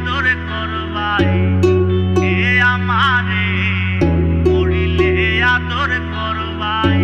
আদর করবাই এ আমারে মরিলে আদর করবাই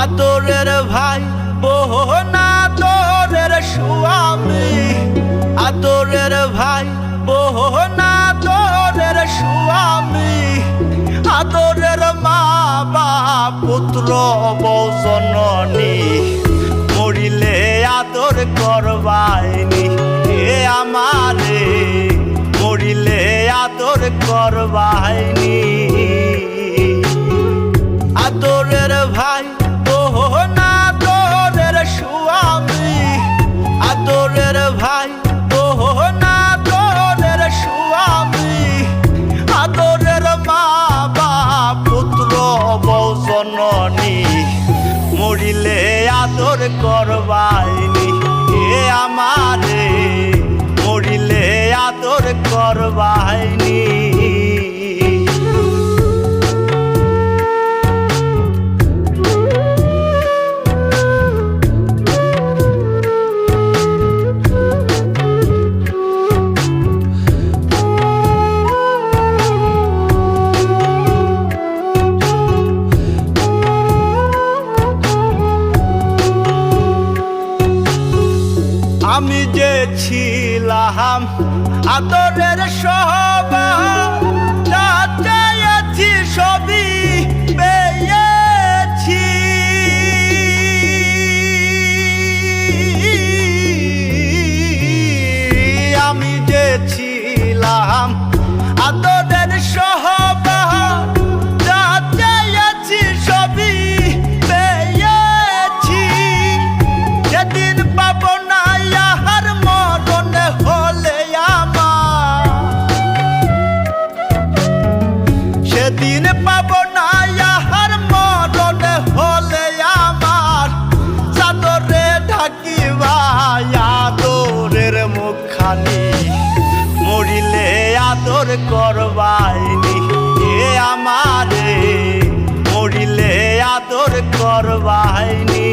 আদরের ভাই বোন আদরের স্বামী আদরের ভাই বোন আদরের স্বামী আদরের মা বাপ পুত্র বৌ জননী মরিলে আদর করবাইনি এ আমারে মরিলে আদর করবাইনি আদরের ভাই বোন আদরের স্বামী আদরের ভাই বোন আদরের স্বামী আদরের মা বাপ পুত্র বৌ জননী মরিলে আদর করবাইনি এ আমারে মরিলে আদর করবাইনি আমি যে ছিলাম আদরের সবার যা চেয়েছি সবই পেয়েছি আমি যে ছিলাম আদরের সবার যা চেয়েছি সবই পেয়েছি যেদিন পাবো না সেদিন পাব না ইহার মরণ হলে আমার চাদরে ঢাকিবা আদরের মুখখানি মরিলে আদর করবাইনি এ আমারে মরিলে আদর করবাইনি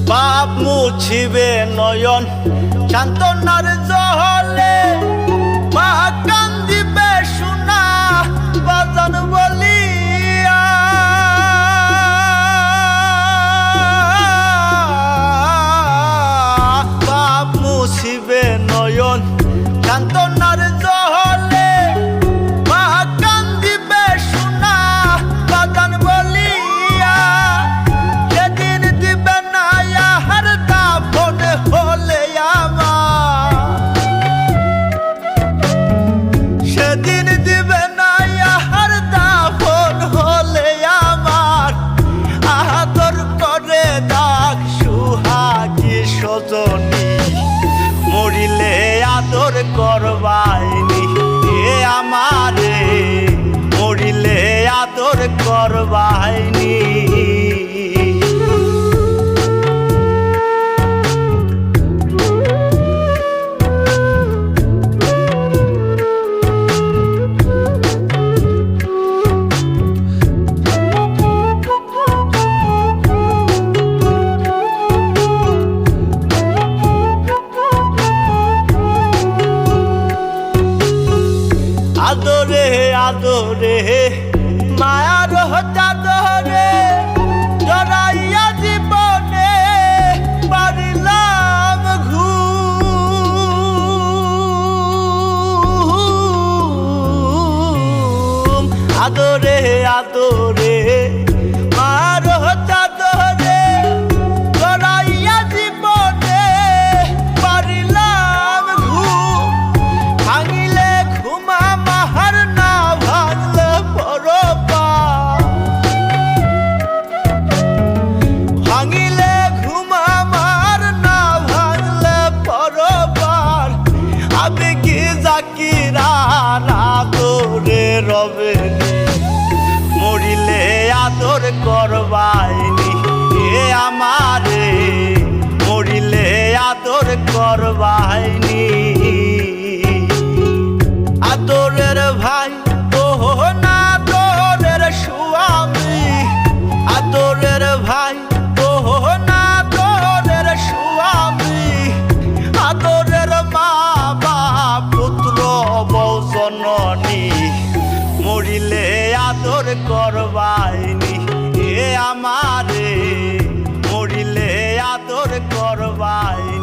পাপ মুছিবে নয়ন সান্তনার জলে মা কান্দিবে সোনা বাজান বলিয়া পাপ মুছিবে নয়ন সান্তনার জলে মা কান্দিবে সোনা বাজান বলিয়া সেদিন দিবে না ইহার দাফন হলে আমার সেদিন দিবে না ইহার দাফন হলে আমার আদর করে ডাক সুহাগী সজনী মরিলে আদর করবাইনি এ আমারে মরিলে আদর করবাইনি আদরে আদরে মায়ার চাদরে জড়াইয়া জীবনে পারিলাম ঘুম আদরে আদরে মায়ার চাদরে জড়াইয়া জীবনে আদর করবাই